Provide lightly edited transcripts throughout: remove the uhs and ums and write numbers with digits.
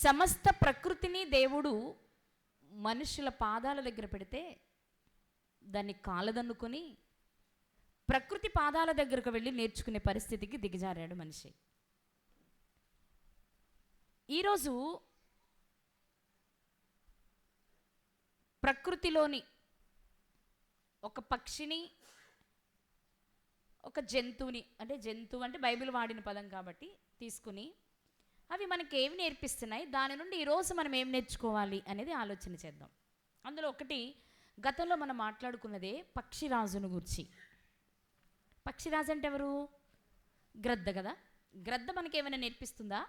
సమస్త ప్రకృతిని దేవుడు మనుషుల పాదాల దగ్గర పెడితే దాన్ని కాలదన్నుకొని ప్రకృతి పాదాల దగ్గరకు వెళ్ళి నేర్చుకునే పరిస్థితికి దిగజారాడు మనిషి. ఈరోజు ప్రకృతిలోని ఒక పక్షిని, ఒక జంతువుని, అంటే జంతువు అంటే బైబిల్ వాడిన పదం కాబట్టి తీసుకుని అవి మనకి ఏమి నేర్పిస్తున్నాయి, దాని నుండి ఈరోజు మనం ఏం నేర్చుకోవాలి అనేది ఆలోచన చేద్దాం. అందులో ఒకటి, గతంలో మనం మాట్లాడుకున్నదే పక్షిరాజును గురించి. పక్షిరాజు అంటే ఎవరు? గ్రద్ద కదా. గ్రద్ద మనకేమైనా నేర్పిస్తుందా?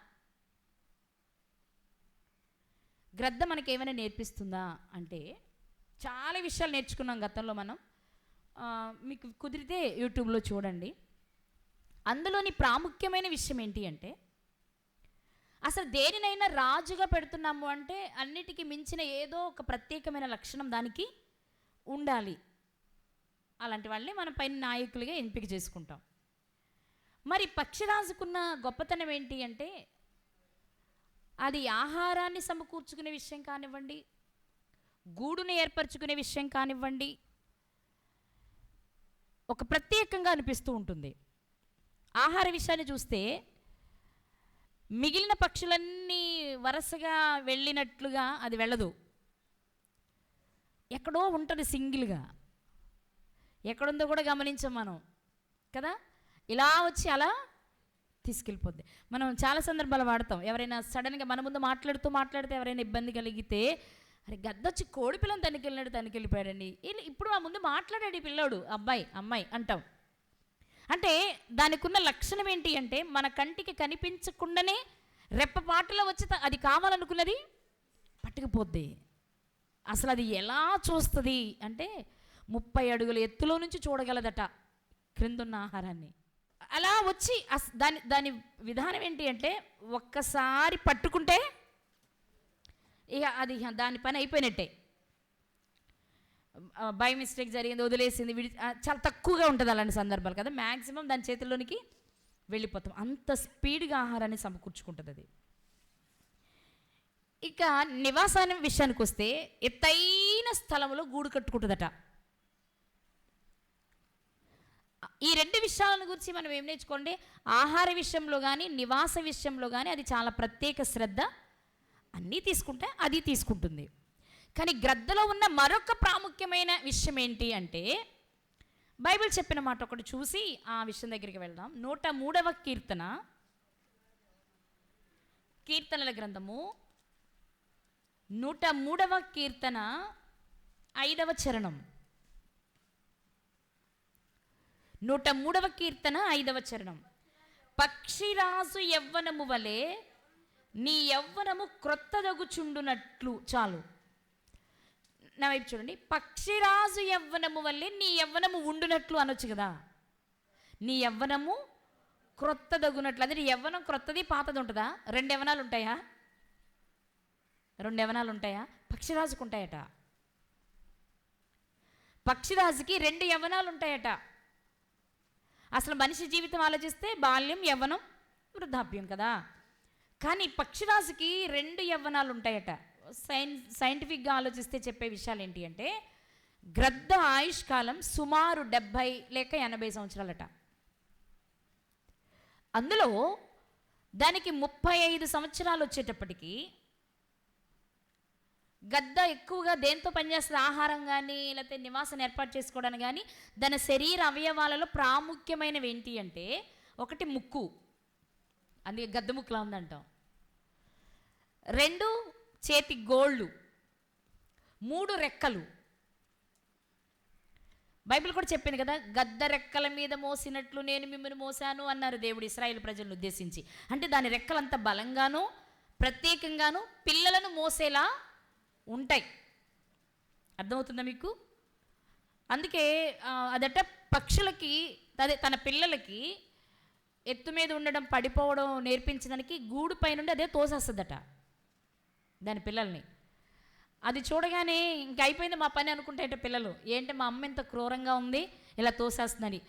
గ్రద్ద మనకేమైనా నేర్పిస్తుందా అంటే చాలా విషయాలు నేర్చుకున్నాం గతంలో మనం. మీకు కుదిరితే యూట్యూబ్లో చూడండి. అందులోని ప్రాముఖ్యమైన విషయం ఏంటి అంటే, అసలు దేనినైనా రాజుగా పెడుతున్నాము అంటే అన్నిటికీ మించిన ఏదో ఒక ప్రత్యేకమైన లక్షణం దానికి ఉండాలి. అలాంటి వాళ్ళని మనం పైన నాయకులుగా ఎంపిక చేసుకుంటాం. మరి పక్షిరాజుకున్న గొప్పతనం ఏంటి అంటే, అది ఆహారాన్ని సమకూర్చుకునే విషయం కానివ్వండి, గూడును ఏర్పరచుకునే విషయం కానివ్వండి, ఒక ప్రత్యేకంగా అనిపిస్తూ ఉంటుంది. ఆహార విషయాన్ని చూస్తే మిగిలిన పక్షులన్నీ వరుసగా వెళ్ళినట్లుగా అది వెళ్ళదు. ఎక్కడో ఉంటుంది సింగిల్గా. ఎక్కడుందో కూడా గమనించాం మనం కదా. ఇలా వచ్చి అలా తీసుకెళ్ళిపోద్ది. మనం చాలా సందర్భాలు వాడతాం. ఎవరైనా సడన్గా మన ముందు మాట్లాడితే ఎవరైనా ఇబ్బంది కలిగితే, అరే గద్దొచ్చి కోడి పిల్లని తనకెళ్ళిపోయాడండి, ఇప్పుడు మా ముందు మాట్లాడాడు ఈ పిల్లోడు, అమ్మాయి అంటాం. అంటే దానికి ఉన్న లక్షణం ఏంటి అంటే, మన కంటికి కనిపించకుండానే రెప్పపాటులో వచ్చి అది కావాలనుకున్నది పట్టుకుపోద్ది. అసలు అది ఎలా చూస్తుంది అంటే 30 అడుగుల ఎత్తులో నుంచి చూడగలదట క్రిందున్న ఆహారాన్ని. అలా వచ్చి దాని విధానం ఏంటి అంటే, ఒక్కసారి పట్టుకుంటే ఇక అది దాని పని అయిపోయినట్టే. బై మిస్టేక్ జరిగింది, వదిలేసింది, చాలా తక్కువగా ఉంటుంది అలాంటి సందర్భాలు కదా. మ్యాక్సిమం దాని చేతుల్లోనికి వెళ్ళిపోతాం. అంత స్పీడ్గా ఆహారాన్ని సమకూర్చుకుంటుంది అది. ఇక నివాసాన్ని విషయానికి వస్తే ఎత్తైన స్థలంలో గూడు కట్టుకుంటుందట. ఈ రెండు విషయాల గురించి మనం ఏం నేర్చుకోండి, ఆహార విషయంలో కానీ నివాస విషయంలో కానీ అది చాలా ప్రత్యేక శ్రద్ధ. అన్నీ తీసుకుంటే అది తీసుకుంటుంది. కానీ గ్రద్దలో ఉన్న మరొక ప్రాముఖ్యమైన విషయం ఏంటి అంటే, బైబిల్ చెప్పిన మాట ఒకటి చూసి ఆ విషయం దగ్గరికి వెళ్దాం. 103వ కీర్తనల గ్రంథము 103వ కీర్తన 5వ చరణం. 103వ కీర్తన 5వ చరణం. పక్షిరాజు యవ్వనము వలె నీ యవ్వనము క్రొత్తదగుచుండునట్లు. చాలు, నా వైపు చూడండి. పక్షిరాజు యవ్వనము వల్లే నీ యవ్వనము ఉండునట్లు అనొచ్చు కదా. నీ యవ్వనము క్రొత్తదగునట్లు. అదే నీ యవ్వనం క్రొత్తది పాతది ఉంటుందా? 2 యవ్వనాలు ఉంటాయా? 2 యవ్వనాలు ఉంటాయా? పక్షిరాజుకు ఉంటాయట. పక్షిరాజుకి 2 యవ్వనాలు ఉంటాయట. అసలు మనిషి జీవితం ఆలోచిస్తే బాల్యం, యవ్వనం, వృద్ధాప్యం కదా. కానీ పక్షిరాజుకి 2 యవ్వనాలు ఉంటాయట. సైంటిఫిక్గా ఆలోచిస్తే చెప్పే విషయాలు ఏంటి అంటే, గ్రద్ద ఆయుష్కాలం సుమారు 70 లేక 80 సంవత్సరాలట. అందులో దానికి 35 సంవత్సరాలు వచ్చేటప్పటికి గద్ద ఎక్కువగా దేంతో పనిచేస్తుంది? ఆహారం కానీ లేకపోతే నివాసం ఏర్పాటు చేసుకోవడానికి కానీ దాని శరీర అవయవాలలో ప్రాముఖ్యమైనవి ఏంటి అంటే, ఒకటి ముక్కు, అందుకే గద్ద ముక్కులా ఉందంటాం. 2 చేతి గోళ్ళు, 3 రెక్కలు. బైబిల్ కూడా చెప్పింది కదా, గద్ద రెక్కల మీద మోసినట్లు నేను మిమ్మల్ని మోసాను అన్నారు దేవుడు ఇశ్రాయేలు ప్రజలను ఉద్దేశించి. అంటే దాని రెక్కలంత బలంగాను ప్రత్యేకంగాను పిల్లలను మోసేలా ఉంటాయి. అర్థమవుతుందా మీకు? అందుకే అదట పక్షులకి, అదే తన పిల్లలకి ఎత్తు మీద ఉండడం, పడిపోవడం నేర్పించడానికి గూడు పైనుండి అదే తోసేస్తుందట దాని పిల్లల్ని. అది చూడగానే ఇంక అయిపోయింది మా పని అనుకుంటాయట పిల్లలు. ఏంటి మా అమ్మ ఇంత క్రూరంగా ఉంది ఇలా తోసేస్తుందని.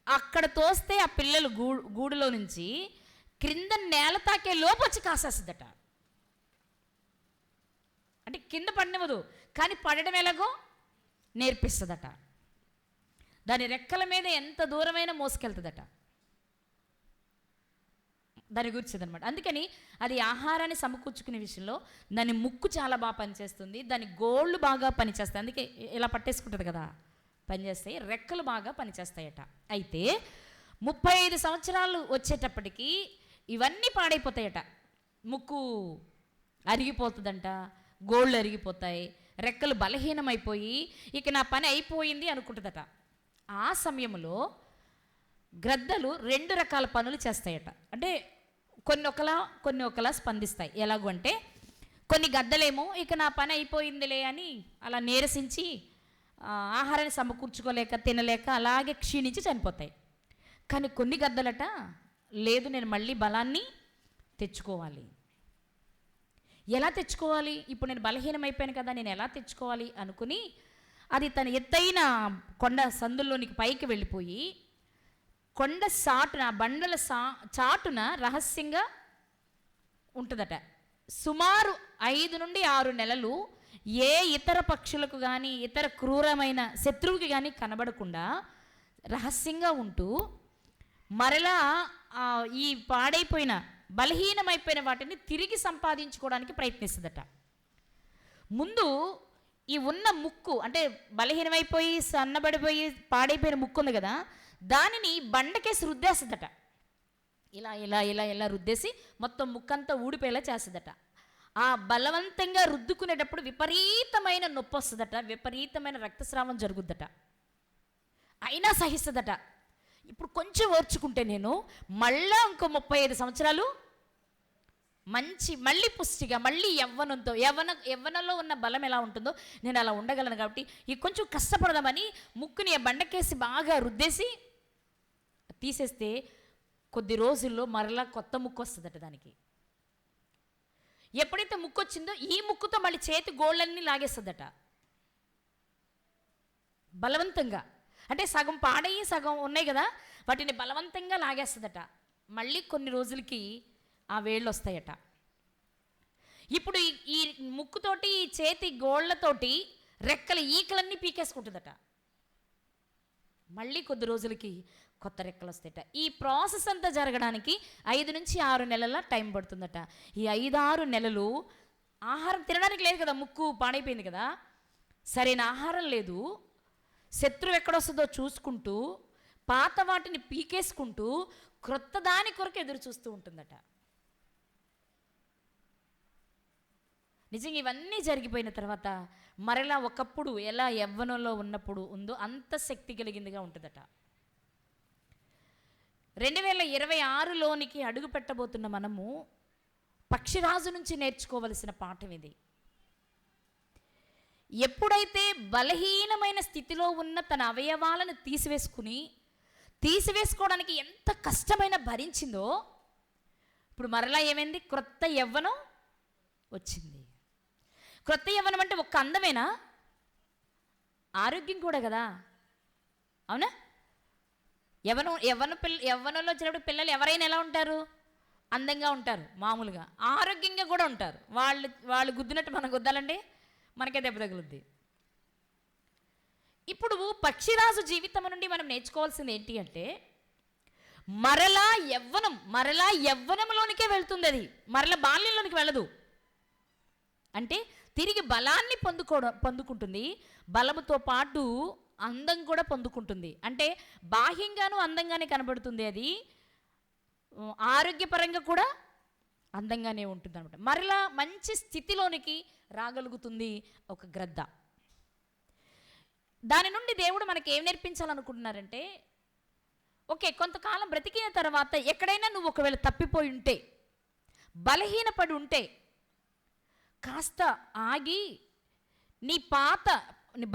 అక్కడ తోస్తే ఆ పిల్లలు గూడులో నుంచి క్రింద నేల తాకే లోపు వచ్చి కాసేస్తుందట. అంటే కింద పడినవదు, కానీ పడడం ఎలాగో నేర్పిస్తుందట. దాని రెక్కల మీద ఎంత దూరమైనా మోసుకెళ్తుందట. దాని గురించి అనమాట. అందుకని అది ఆహారాన్ని సమకూర్చుకునే విషయంలో దాని ముక్కు చాలా బాగా పనిచేస్తుంది, దాని గోళ్ళు బాగా పనిచేస్తాయి. అందుకే ఇలా పట్టేసుకుంటుంది కదా, పనిచేస్తాయి. రెక్కలు బాగా పనిచేస్తాయట. అయితే 35 సంవత్సరాలు వచ్చేటప్పటికి ఇవన్నీ పాడైపోతాయట. ముక్కు అరిగిపోతుందంట, గోళ్ళు అరిగిపోతాయి, రెక్కలు బలహీనమైపోయి ఇక నా పని అయిపోయింది అనుకుంటుందట. ఆ సమయంలో గ్రద్దలు 2 రకాల పనులు చేస్తాయట. అంటే కొన్ని ఒకలా స్పందిస్తాయి. ఎలాగూ అంటే కొన్ని గద్దలేమో ఇక నా పని అయిపోయిందిలే అని అలా నీరసించి ఆహారాన్ని సమకూర్చుకోలేక తినలేక అలాగే క్షీణించి చనిపోతాయి. కానీ కొన్ని గద్దలట లేదు, నేను మళ్ళీ బలాన్ని తెచ్చుకోవాలి. ఎలా తెచ్చుకోవాలి? ఇప్పుడు నేను బలహీనమైపోయాను కదా, నేను ఎలా తెచ్చుకోవాలి అనుకుని అది తన ఎత్తైన కొండ సందుల్లోనికి పైకి వెళ్ళిపోయి కొండ చాటున, బండల చాటున రహస్యంగా ఉంటుందట. సుమారు 5 నుండి 6 నెలలు ఏ ఇతర పక్షులకు కానీ ఇతర క్రూరమైన శత్రువుకి కానీ కనబడకుండా రహస్యంగా ఉంటూ మరలా ఈ పాడైపోయిన బలహీనమైపోయిన వాటిని తిరిగి సంపాదించుకోవడానికి ప్రయత్నిస్తుందట. ముందు ఈ ఉన్న ముక్కు, అంటే బలహీనమైపోయి సన్నబడిపోయి పాడైపోయిన ముక్కు ఉంది కదా, దానిని బండకేసి రుద్దేస్తుందట. ఇలా ఇలా ఇలా ఇలా రుద్దేసి మొత్తం ముక్కంతా ఊడిపోయేలా చేస్తుందట. ఆ బలవంతంగా రుద్దుకునేటప్పుడు విపరీతమైన నొప్పి వస్తుందట, విపరీతమైన రక్తస్రావం జరుగుద్దట. అయినా సహిస్తుందట. ఇప్పుడు కొంచెం ఓర్చుకుంటే నేను మళ్ళా ఇంకో 35 సంవత్సరాలు మళ్ళీ పుష్టిగా, మళ్ళీ యవ్వనంలో ఉన్న బలం ఎలా ఉంటుందో నేను అలా ఉండగలను. కాబట్టి ఈ కొంచెం కష్టపడదామని ముక్కుని ఆ బండకేసి బాగా రుద్దేసి తీసేస్తే కొద్ది రోజుల్లో మరలా కొత్త ముక్కు వస్తుందట దానికి. ఎప్పుడైతే ముక్కు వచ్చిందో ఈ ముక్కుతో మళ్ళీ చేతి గోళ్ళన్నీ లాగేస్తుందట బలవంతంగా. అంటే సగం పాడయ్యి సగం ఉన్నాయి కదా, వాటిని బలవంతంగా లాగేస్తుందట. మళ్ళీ కొన్ని రోజులకి ఆ వేళ్ళు వస్తాయట. ఇప్పుడు ఈ ముక్కుతోటి ఈ చేతి గోళ్ళతోటి రెక్కల ఈకలన్నీ పీకేసుకుంటుందట. మళ్ళీ కొద్ది రోజులకి కొత్త రెక్కలు వస్తాయట. ఈ ప్రాసెస్ అంతా జరగడానికి 5 నుంచి 6 నెలల టైం పడుతుందట. ఈ 5-6 నెలలు ఆహారం తినడానికి లేదు కదా, ముక్కు పాడైపోయింది కదా, సరైన ఆహారం లేదు, శత్రువు ఎక్కడొస్తుందో చూసుకుంటూ పాత వాటిని పీకేసుకుంటూ క్రొత్త దాని కొరకు ఎదురు చూస్తూ ఉంటుందట. నిజంగా ఇవన్నీ జరిగిపోయిన తర్వాత మరలా ఒకప్పుడు ఎలా యవ్వనంలో ఉన్నప్పుడు ఉందో అంత శక్తి కలిగిందిగా ఉంటుందట. 2026లోనికి అడుగు పెట్టబోతున్న మనము పక్షిరాజు నుంచి నేర్చుకోవలసిన పాఠం ఇది. ఎప్పుడైతే బలహీనమైన స్థితిలో ఉన్న తన అవయవాలను తీసివేసుకోవడానికి ఎంత కష్టమైన భరించిందో, ఇప్పుడు మరలా ఏమైంది? క్రొత్త యవ్వనం వచ్చింది. క్రొత్త యవ్వనం అంటే ఒక్క అందమేనా? ఆరోగ్యం కూడా కదా, అవునా? యవ్వనంలో వచ్చినప్పుడు పిల్లలు ఎవరైనా ఎలా ఉంటారు? అందంగా ఉంటారు, మామూలుగా ఆరోగ్యంగా కూడా ఉంటారు. వాళ్ళు గుద్దినట్టు మనం గుద్దాలంటే మనకే దెబ్బ తగులుద్ది. ఇప్పుడు పక్షిరాజు జీవితం నుండి మనం నేర్చుకోవాల్సింది ఏంటి అంటే మరలా యవ్వనంలోనికే వెళ్తుంది. అది మరలా బాల్యంలోనికి వెళ్ళదు. అంటే తిరిగి బలాన్ని పొందుకుంటుంది, బలముతో పాటు అందం కూడా పొందుకుంటుంది. అంటే బాహ్యంగాను అందంగానే కనబడుతుంది, అది ఆరోగ్యపరంగా కూడా అందంగానే ఉంటుంది అనమాట. మరలా మంచి స్థితిలోనికి రాగలుగుతుంది ఒక గ్రద్ద. దాని నుండి దేవుడు మనకి ఏం నేర్పించాలనుకుంటున్నారంటే, ఓకే, కొంతకాలం బ్రతికిన తర్వాత ఎక్కడైనా నువ్వు ఒకవేళ తప్పిపోయి ఉంటే, బలహీనపడి ఉంటే, కాస్త ఆగి నీ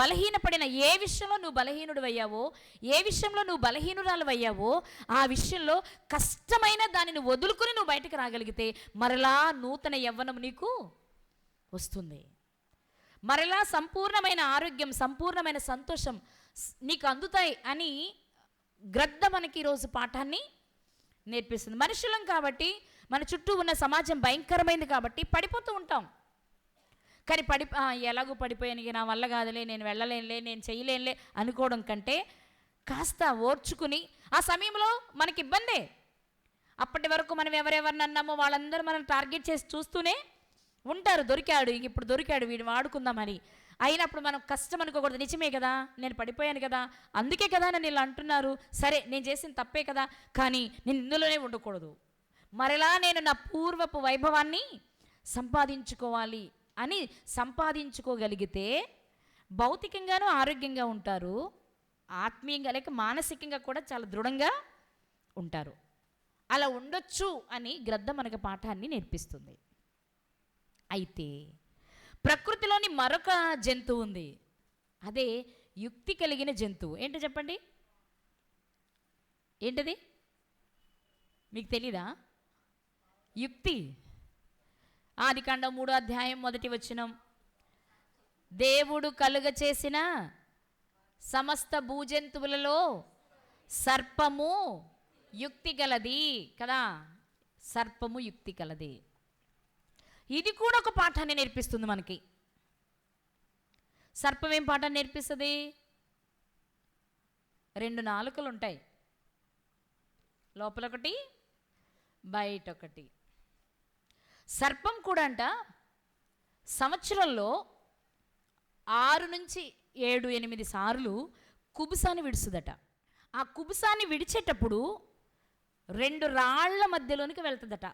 బలహీనపడిన ఏ విషయంలో నువ్వు బలహీనుడు అయ్యావో, ఏ విషయంలో నువ్వు బలహీనురాలు అయ్యావో ఆ విషయంలో కష్టమైన దానిని వదులుకొని నువ్వు బయటకు రాగలిగితే మరలా నూతన యవ్వనం నీకు వస్తుంది. మరలా సంపూర్ణమైన ఆరోగ్యం, సంపూర్ణమైన సంతోషం నీకు అందుతాయి అని గ్రద్ద మనకి ఈరోజు పాఠాన్ని నేర్పిస్తుంది. మనుషులం కాబట్టి, మన చుట్టూ ఉన్న సమాజం భయంకరమైంది కాబట్టి పడిపోతూ ఉంటాం. కానీ ఎలాగో పడిపోయాను, ఇక నా వల్ల కాదులే, నేను వెళ్ళలేనులే, నేను చేయలేనులే అనుకోవడం కంటే కాస్త ఓర్చుకుని, ఆ సమయంలో మనకి ఇబ్బందే. అప్పటి వరకు మనం ఎవరెవరిని అన్నామో వాళ్ళందరూ మనం టార్గెట్ చేసి చూస్తూనే ఉంటారు. దొరికాడు, ఇంక ఇప్పుడు దొరికాడు, వీడు వాడుకుందామని. అయినప్పుడు మనం కష్టం అనుకోకూడదు. నిజమే కదా, నేను పడిపోయాను కదా, అందుకే కదా నన్ను ఇలా అంటున్నారు, సరే నేను చేసిన తప్పే కదా, కానీ నేను ఇందులోనే ఉండకూడదు, మరలా నేను నా పూర్వపు వైభవాన్ని సంపాదించుకోవాలి అని సంపాదించుకోగలిగితే భౌతికంగానూ ఆరోగ్యంగా ఉంటారు, ఆత్మీయంగా లేక మానసికంగా కూడా చాలా దృఢంగా ఉంటారు. అలా ఉండొచ్చు అని గ్రంథం మనకు పాఠాన్ని నేర్పిస్తుంది. అయితే ప్రకృతిలోని మరొక జంతువు ఉంది, అదే యుక్తి కలిగిన జంతువు. ఏంటో చెప్పండి, ఏంటది? మీకు తెలీదా? యుక్తి. ఆదికాండం 3వ అధ్యాయం 1వ వచనం, దేవుడు కలుగ చేసిన సమస్త భూజంతువులలో సర్పము యుక్తి గలది కదా. సర్పము యుక్తి గలది. ఇది కూడా ఒక పాఠాన్ని నేర్పిస్తుంది మనకి. సర్పం ఏం పాఠాన్ని నేర్పిస్తుంది? 2 నాలుకలు ఉంటాయి, లోపలొకటి బయటొకటి. సర్పం కూడా అంట సంవత్సరంలో 6 నుంచి 7, 8 సార్లు కుబుసాన్ని విడుస్తుందట. ఆ కుబుసాన్ని విడిచేటప్పుడు 2 రాళ్ల మధ్యలోనికి వెళ్తుందట.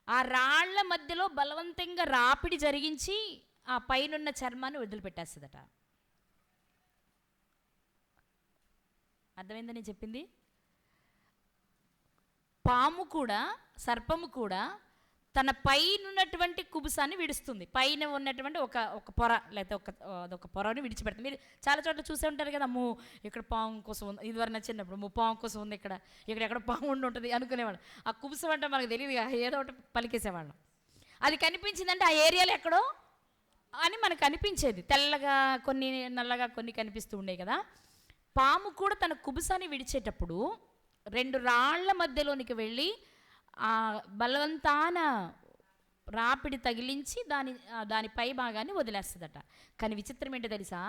ఆ రాళ్ల మధ్యలో బలవంతంగా రాపిడి జరిగించి ఆ పైనున్న చర్మాన్ని వదిలిపెట్టేస్తుందట. అర్థమైందని చెప్పింది? పాము కూడా, సర్పము కూడా తన పైన ఉన్నటువంటి కుబుసాన్ని విడుస్తుంది. పైన ఉన్నటువంటి ఒక పొర లేకపోతే అదొక పొరని విడిచిపెడుతుంది. మీరు చాలా చోట్ల చూసే ఉంటారు కదా, ఇక్కడ పాము కోసం ఉంది, ఇదివరకు చిన్నప్పుడు పాము కోసం ఉంది, ఎక్కడ పాము ఉండి ఉంటుంది అనుకునేవాడు. ఆ కుబుసం అంటే మనకు తెలియదు, ఏదో ఒకటి పలికేసేవాళ్ళం. అది కనిపించిందంటే ఆ ఏరియాలో ఎక్కడో అని మనకు అనిపించేది. తెల్లగా కొన్ని, నల్లగా కొన్ని కనిపిస్తూ ఉండే కదా. పాము కూడా తన కుబుసాన్ని విడిచేటప్పుడు 2 రాళ్ల మధ్యలోనికి వెళ్ళి ఆ బలవంతాన రాపిడి తగిలించి దాని పై భాగాన్ని వదిలేస్తుందట. కానీ విచిత్రం ఏంటో తెలుసా,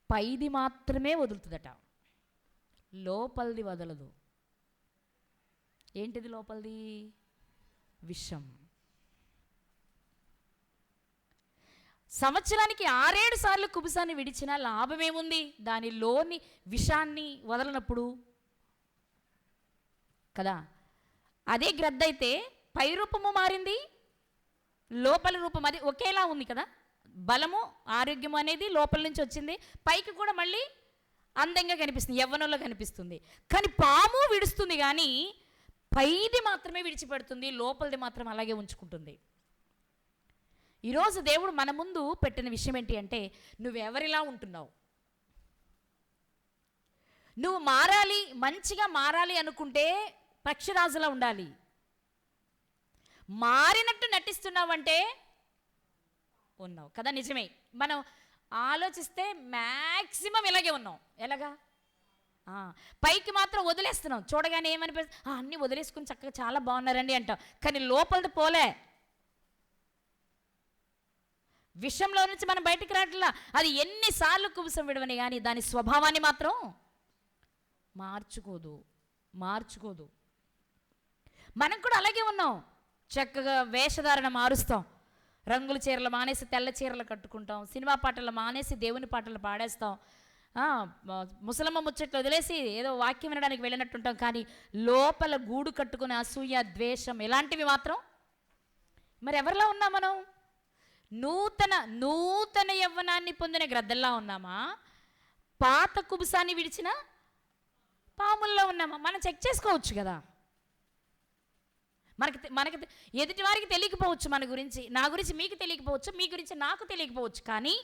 పైది మాత్రమే వదులుతుందట, లోపలిది వదలదు. ఏంటిది లోపలిది? విషం. సంవత్సరానికి 6-7 సార్లు కుబుసాన్ని విడిచినా లాభమేముంది? దానిలోని విషాన్ని వదలనప్పుడు కదా. అదే గ్రద్ద అయితే పై రూపము మారింది, లోపలి రూపం అది ఒకేలా ఉంది కదా. బలము, ఆరోగ్యం అనేది లోపల నుంచి వచ్చింది, పైకి కూడా మళ్ళీ అందంగా కనిపిస్తుంది, యవ్వనంలో కనిపిస్తుంది. కానీ పాము విడుస్తుంది, కానీ పైది మాత్రమే విడిచిపెడుతుంది, లోపలిది మాత్రం అలాగే ఉంచుకుంటుంది. ఈరోజు దేవుడు మన ముందు పెట్టిన విషయం ఏంటి అంటే, నువ్వెవరిలా ఉంటున్నావు? నువ్వు మారాలి, మంచిగా మారాలి అనుకుంటే పక్షిరాజులా ఉండాలి. మారినట్టు నటిస్తున్నావంటే ఉన్నావు కదా. నిజమే, మనం ఆలోచిస్తే మ్యాక్సిమం ఇలాగే ఉన్నాం. ఎలాగా? పైకి మాత్రం వదిలేస్తున్నాం, చూడగానే ఏమనిపిస్తుంది, అన్నీ వదిలేసుకుని చక్కగా చాలా బాగున్నారండి అంటాం, కానీ లోపలిది పోలే. విషయంలో నుంచి మనం బయటికి రావట్లా. అది ఎన్నిసార్లు కుబుసం విడవని కానీ దాని స్వభావాన్ని మాత్రం మార్చుకోదు. మనం కూడా అలాగే ఉన్నాం. చక్కగా వేషధారణ మారుస్తాం, రంగుల చీరలు మానేసి తెల్ల చీరలు కట్టుకుంటాం, సినిమా పాటలు మానేసి దేవుని పాటలు పాడేస్తాం, ముసలమ్మ ముచ్చట్లు వదిలేసి ఏదో వాక్యం వినడానికి వెళ్ళినట్టుంటాం. కానీ లోపల గూడు కట్టుకునే అసూయ, ద్వేషం ఇలాంటివి మాత్రం. మరి ఎవరిలా ఉన్నాం మనం? నూతన యవ్వనాన్ని పొందిన గ్రద్దల్లా ఉన్నామా? పాత కుబుసాన్ని విడిచిన పాముల్లో ఉన్నామా? మనం చెక్ చేసుకోవచ్చు కదా. మనకి ఎదుటి వారికి తెలియకపోవచ్చు మన గురించి, నా గురించి మీకు తెలియకపోవచ్చు, మీ గురించి నాకు తెలియకపోవచ్చు. కానీ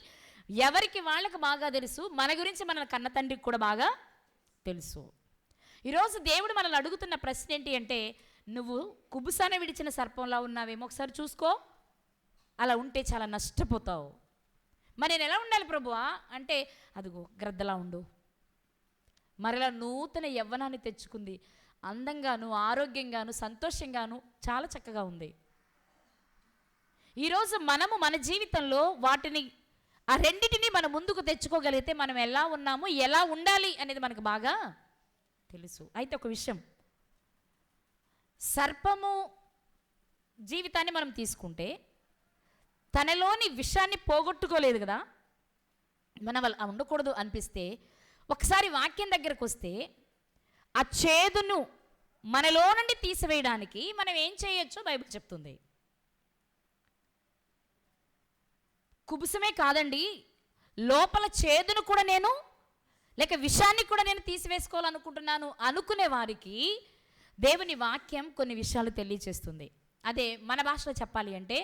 ఎవరికి వాళ్ళకి బాగా తెలుసు, మన గురించి మన కన్న తండ్రికి కూడా బాగా తెలుసు. ఈరోజు దేవుడు మనల్ని అడుగుతున్న ప్రశ్న ఏంటి అంటే, నువ్వు కుబుసాన్ని విడిచిన సర్పంలా ఉన్నావేమో ఒకసారి చూసుకో. అలా ఉంటే చాలా నష్టపోతావు. మరి నేను ఎలా ఉండాలి ప్రభువా అంటే, అదిగో గ్రద్దలా ఉండు. మరలా నూతన యవ్వనాన్ని తెచ్చుకుంది, అందంగాను, ఆరోగ్యంగాను, సంతోషంగాను చాలా చక్కగా ఉంది. ఈరోజు మనము మన జీవితంలో వాటిని ఆ రెండింటిని మనం ముందుకు తెచ్చుకోగలిగితే మనం ఎలా ఉన్నాము, ఎలా ఉండాలి అనేది మనకు బాగా తెలుసు. అయితే ఒక విషయం, సర్పము జీవితాన్ని మనం తీసుకుంటే తనలోని విషయాన్ని పోగొట్టుకోలేదు కదా, మన వల్ల ఉండకూడదు అనిపిస్తే ఒకసారి వాక్యం దగ్గరకు వస్తే ఆ చేదును మనలో నుండి తీసివేయడానికి మనం ఏం చేయొచ్చో బైబిల్ చెప్తుంది. కుబుసమే కాదండి, లోపల చేదును కూడా నేను లేక విషయాన్ని కూడా నేను తీసివేసుకోవాలనుకుంటున్నాను అనుకునే వారికి దేవుని వాక్యం కొన్ని విషయాలు తెలియచేస్తుంది. అదే మన భాషలో చెప్పాలి అంటే,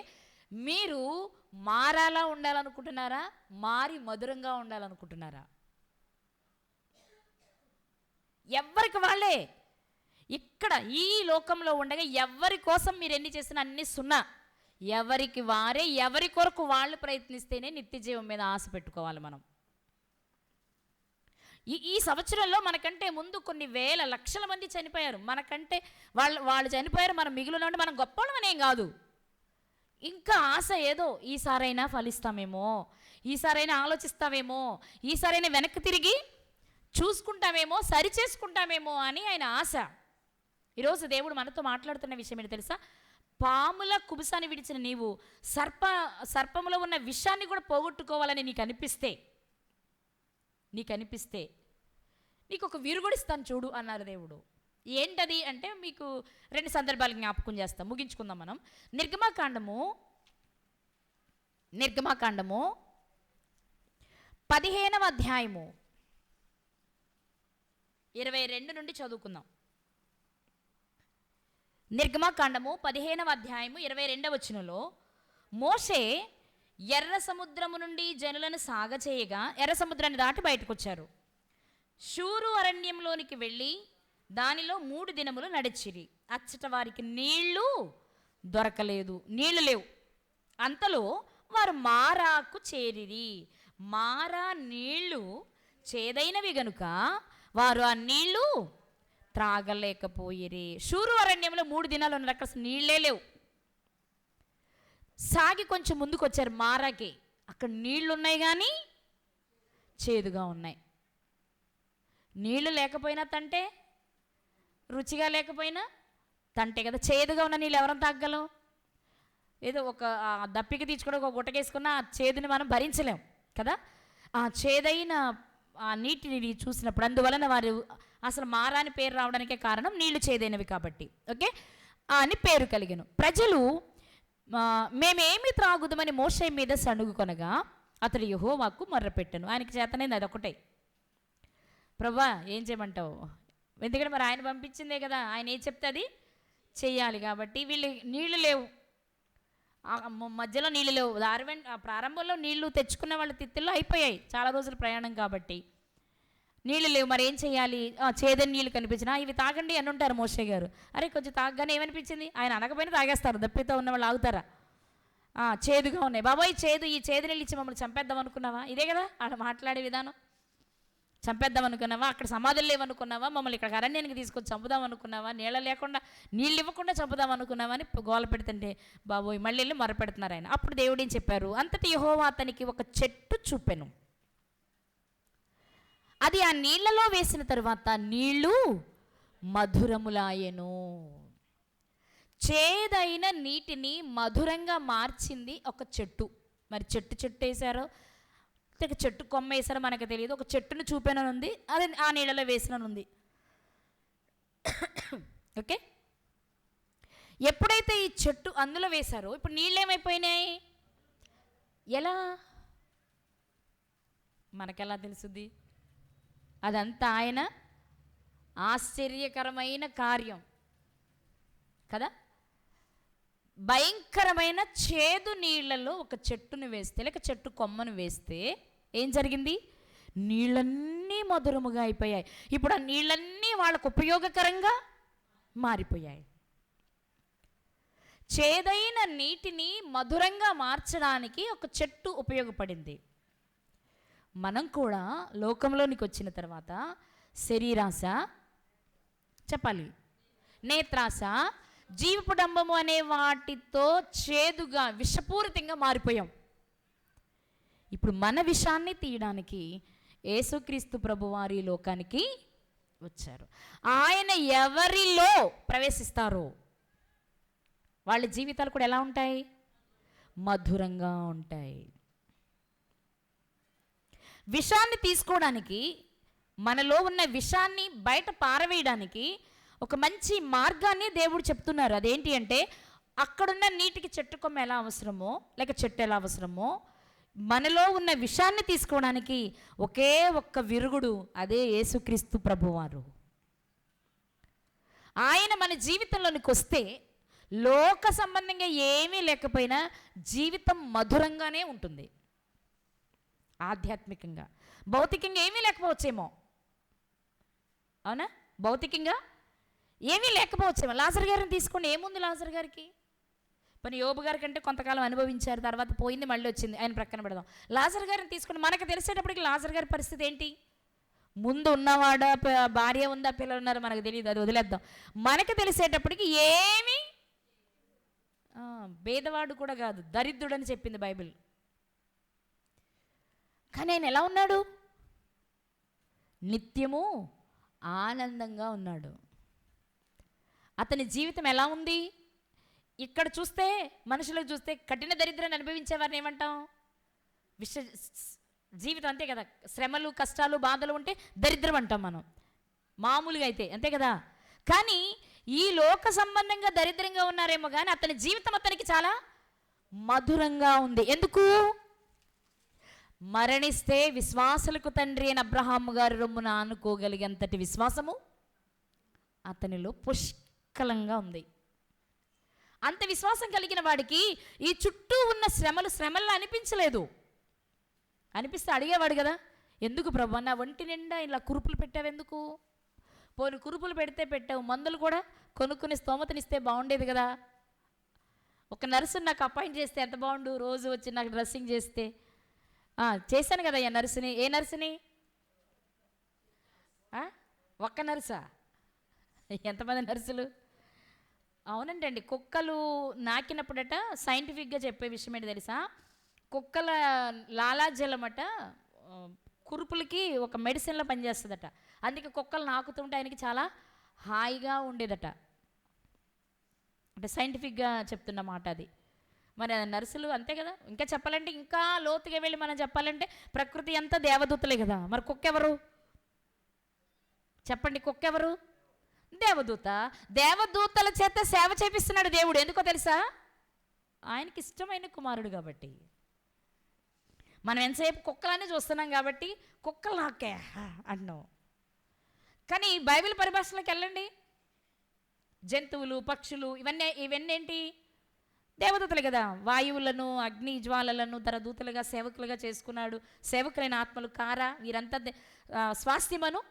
మీరు మారాలా ఉండాలనుకుంటున్నారా, మారి మధురంగా ఉండాలనుకుంటున్నారా? ఎవరికి వాళ్ళే. ఇక్కడ ఈ లోకంలో ఉండగా ఎవరి కోసం మీరు ఎన్ని చేసినా అన్ని సున్నా. ఎవరికి వారే, ఎవరి కొరకు వాళ్ళు ప్రయత్నిస్తేనే నిత్య జీవం మీద ఆశ పెట్టుకోవాలి మనం. ఈ సంవత్సరంలో మనకంటే ముందు కొన్ని వేల లక్షల మంది చనిపోయారు. మనకంటే వాళ్ళు చనిపోయారు, మనం మిగిలిన ఉండి మనం గొప్పవాళ్ళమనేం కాదు. ఇంకా ఆశ ఏదో, ఈసారైనా ఫలిస్తామేమో, ఈసారైనా ఆలోచిస్తామేమో, ఈసారైనా వెనక్కి తిరిగి చూసుకుంటామేమో, సరి చేసుకుంటామేమో అని ఆయన ఆశ. ఈరోజు దేవుడు మనతో మాట్లాడుతున్న విషయం ఏంటి తెలుసా? పాముల కుబుసాన్ని విడిచిన నీవు సర్పములో ఉన్న విషయాన్ని కూడా పోగొట్టుకోవాలని నీకు అనిపిస్తే నీకు ఒక విరుగుడిస్తాను చూడు అన్నారు దేవుడు. ఏంటది అంటే మీకు 2 సందర్భాలు జ్ఞాపకం చేస్తాం, ముగించుకుందాం మనం. నిర్గమాకాండము 15వ అధ్యాయము 22 నుండి చదువుకుందాం. నిర్గమాకాండము 15వ అధ్యాయము 22వ వచనంలో, మోషే ఎర్ర సముద్రము నుండి జనులను సాగచేయగా ఎర్ర సముద్రాన్ని దాటి బయటకు వచ్చారు. షూరు అరణ్యంలోనికి వెళ్ళి దానిలో 3 దినములు నడిచిరి. అచ్చట వారికి నీళ్లు దొరకలేదు, నీళ్లు లేవు. అంతలో వారు మారాకు చేరిరి. మారా నీళ్లు చేదైనవి గనుక వారు ఆ నీళ్లు త్రాగలేకపోయిరి. షూరు అరణ్యంలో 3 దినాలు ఉన్నారు, అక్కడ నీళ్లే లేవు. సాగి కొంచెం ముందుకు వచ్చారు మారాకి, అక్కడ నీళ్లు ఉన్నాయి కానీ చేదుగా ఉన్నాయి. నీళ్లు లేకపోయినా తంటే, రుచిగా లేకపోయినా తంటే కదా. చేదుగా ఉన్న నీళ్ళు ఎవరైనా తాగలం? ఏదో ఒక దప్పికి తీర్చుకోవడం ఒక గుట్టకేసుకున్న ఆ చేదుని మనం భరించలేం కదా. ఆ చేదైన ఆ నీటిని చూసినప్పుడు, అందువలన వారు అసలు మారాని పేరు రావడానికే కారణం నీళ్లు చేదైనవి కాబట్టి, ఓకే అని పేరు కలిగను. ప్రజలు మేమేమి త్రాగుదామని మోషే మీద సణుగు కొనగా అతడు యెహోవాకు మొర్రపెట్టెను. ఆయనకి చేతనైంది అదొకటే. ప్రభువా ఏం చేయమంటావు? ఎందుకంటే మరి ఆయన పంపించిందే కదా, ఆయన ఏం చెప్తే అది చెయ్యాలి. కాబట్టి వీళ్ళు నీళ్లు లేవు, మధ్యలో నీళ్ళు లేవు. ప్రారంభంలో నీళ్లు తెచ్చుకున్న వాళ్ళ తిత్తుల్లో అయిపోయాయి, చాలా రోజులు ప్రయాణం కాబట్టి నీళ్ళు లేవు. మరి ఏం చేయాలి? చేదని నీళ్ళు కనిపించినా ఇవి తాగండి అని ఉంటారు మోషే గారు. అరే కొంచెం తాగగానే ఏమనిపించింది? ఆయన అనకపోయినా తాగేస్తారు, దప్పితో ఉన్న వాళ్ళు ఆగుతారా? చేదుగా ఉన్నాయి బాబాయ్, ఈ చేదు నీళ్ళు ఇచ్చి మమ్మల్ని చంపేద్దాం అనుకున్నావా? ఇదే కదా అక్కడ మాట్లాడే విధానం. చంపేద్దాం అనుకున్నావా? అక్కడ సమాధులు లేవనుకున్నావా? మమ్మల్ని ఇక్కడ అరణ్యానికి తీసుకొచ్చి చంపుదాం అనుకున్నావా? నీళ్ళ లేకుండా, నీళ్ళు ఇవ్వకుండా చంపుదాం అనుకున్నావా అని గోల పెడుతుంటే బాబోయ్ మళ్ళీ వెళ్ళి మొరపెడుతున్నారు ఆయన. అప్పుడు దేవుడు ఏం చెప్పారు? అంతటి యెహోవా అతనికి ఒక చెట్టు చూపెను. అది ఆ నీళ్లలో వేసిన తరువాత నీళ్లు మధురములాయెను. చేదైన నీటిని మధురంగా మార్చింది ఒక చెట్టు. మరి చెట్టు వేశారో చెట్టు కొమ్మ వేసారో మనకు తెలియదు, ఒక చెట్టును చూపెనని ఉంది, అది ఆ నీళ్ళలో వేసిననుంది. ఓకే, ఎప్పుడైతే ఈ చెట్టు అందులో వేశారో ఇప్పుడు నీళ్ళు ఏమైపోయినాయి? ఎలా మనకెలా తెలుసుద్ది? అదంతా ఆయన ఆశ్చర్యకరమైన కార్యం కదా. భయంకరమైన చేదు నీళ్లలో ఒక చెట్టును వేస్తే లేక చెట్టు కొమ్మను వేస్తే ఏం జరిగింది? నీళ్ళన్నీ మధురముగా అయిపోయాయి. ఇప్పుడు ఆ నీళ్ళన్నీ వాళ్ళకు ఉపయోగకరంగా మారిపోయాయి. చేదైన నీటిని మధురంగా మార్చడానికి ఒక చెట్టు ఉపయోగపడింది. మనం కూడా లోకంలోనికి వచ్చిన తర్వాత శరీరాశ చెప్పాలి, నేత్రాశ, జీవపు డంబము అనే వాటితో చేదుగా విషపూరితంగా మారిపోయాం. ఇప్పుడు మన విషాన్ని తీయడానికి యేసుక్రీస్తు ప్రభువారి లోకానికి వచ్చారు. ఆయన ఎవరిలో ప్రవేశిస్తారో వాళ్ళ జీవితాలు కూడా ఎలా ఉంటాయి? మధురంగా ఉంటాయి. విషాన్ని తీసుకోవడానికి, మనలో ఉన్న విషాన్ని బయట పారవేయడానికి ఒక మంచి మార్గాన్ని దేవుడు చెప్తున్నారు. అదేంటి అంటే, అక్కడున్న నీటికి చెట్టు కొమ్మ ఎలా అవసరమో, లేక చెట్టు ఎలా అవసరమో, మనలో ఉన్న విషాన్ని తీసుకోవడానికి ఒకే ఒక్క విరుగుడు, అదే యేసుక్రీస్తు ప్రభువారు. ఆయన మన జీవితంలోనికి వస్తే లోక సంబంధంగా ఏమీ లేకపోయినా జీవితం మధురంగానే ఉంటుంది. ఆధ్యాత్మికంగా, భౌతికంగా ఏమీ లేకపోవచ్చేమో, అవునా? భౌతికంగా ఏమీ లేకపోవచ్చేమో. లాజర్ గారిని తీసుకోండి, ఏముంది లాజర్ గారికి? పని యోబు గారి కంటే కొంతకాలం అనుభవించారు, తర్వాత పోయింది, మళ్ళీ వచ్చింది, ఆయన ప్రక్కన పెడదాం. లాజర్ గారిని తీసుకుని మనకు తెలిసేటప్పటికి లాజర్ గారి పరిస్థితి ఏంటి? ముందు ఉన్నవాడా, భార్య ఉందా, పిల్లలు ఉన్నారో మనకు తెలియదు, అది వదిలేద్దాం. మనకు తెలిసేటప్పటికి ఏమీ, భేదవాడు కూడా కాదు, దరిద్రుడని చెప్పింది బైబిల్. కానీ ఆయన ఎలా ఉన్నాడు? నిత్యము ఆనందంగా ఉన్నాడు. అతని జీవితం ఎలా ఉంది? ఇక్కడ చూస్తే, మనుషులకు చూస్తే కఠిన దరిద్రాన్ని అనుభవించేవారిని ఏమంటాం? జీవితం అంతే కదా, శ్రమలు, కష్టాలు, బాధలు ఉంటే దరిద్రం అంటాం మనం మామూలుగా అయితే, అంతే కదా. కానీ ఈ లోక సంబంధంగా దరిద్రంగా ఉన్నారేమో కానీ అతని జీవితం అతనికి చాలా మధురంగా ఉంది. ఎందుకు? మరణిస్తే విశ్వాసులకు తండ్రి అయిన అబ్రహాము గారి రొమ్మున ఆనుకోగలిగేంతటి విశ్వాసము అతనిలో పుష్కలంగా ఉంది. అంత విశ్వాసం కలిగిన వాడికి ఈ చుట్టూ ఉన్న శ్రమలు అనిపించలేదు. అనిపిస్తే అడిగేవాడు కదా, ఎందుకు ప్రభు నా ఒంటి నిండా ఇలా కురుపులు పెట్టావెందుకు? పోనీ కురుపులు పెడితే పెట్టావు, మందులు కూడా కొనుక్కునే స్తోమతనిస్తే బాగుండేది కదా. ఒక నర్సుని నాకు అపాయింట్ చేస్తే ఎంత బాగుండు, రోజు వచ్చి నాకు డ్రెస్సింగ్ చేస్తే. చేశాను కదా ఈ నర్సుని. ఏ నర్సుని? ఒక్క నర్సా? ఎంతమంది నర్సులు? అవునండి అండి, కుక్కలు నాకినప్పుడట సైంటిఫిక్గా చెప్పే విషయం ఏంటి తెలుసా? కుక్కల లాలాజలమట కురుపులకి ఒక మెడిసిన్లో పనిచేస్తుందట. అందుకే కుక్కలు నాకుతుంటే ఆయనకి చాలా హాయిగా ఉండేదట. అంటే సైంటిఫిక్గా చెప్తున్న మాట అది. మరి నర్సులు అంతే కదా. ఇంకా చెప్పాలంటే, ఇంకా లోతుగా వెళ్ళి మనం చెప్పాలంటే ప్రకృతి అంతా దేవదూతలే కదా. మరి కుక్క ఎవరు చెప్పండి? కుక్క ఎవరు? దేవదూత. దేవదూతల చేత సేవ చేపిస్తున్నాడు దేవుడు. ఎందుకో తెలుసా? ఆయనకి ఇష్టమైన కుమారుడు కాబట్టి. మనం ఎంతసేపు కుక్కలన్నీ చూస్తున్నాం కాబట్టి కుక్కలు నాకే అంటున్నాం. కానీ బైబిల్ పరిభాషలోకి వెళ్ళండి, జంతువులు, పక్షులు, ఇవన్నీ ఏంటి? దేవదూతలు కదా. వాయువులను, అగ్ని జ్వాలలను తన దూతలుగా సేవకులుగా చేసుకున్నాడు. సేవకులైన ఆత్మలు కారా, వీరంతా స్వాస్థ్యమను,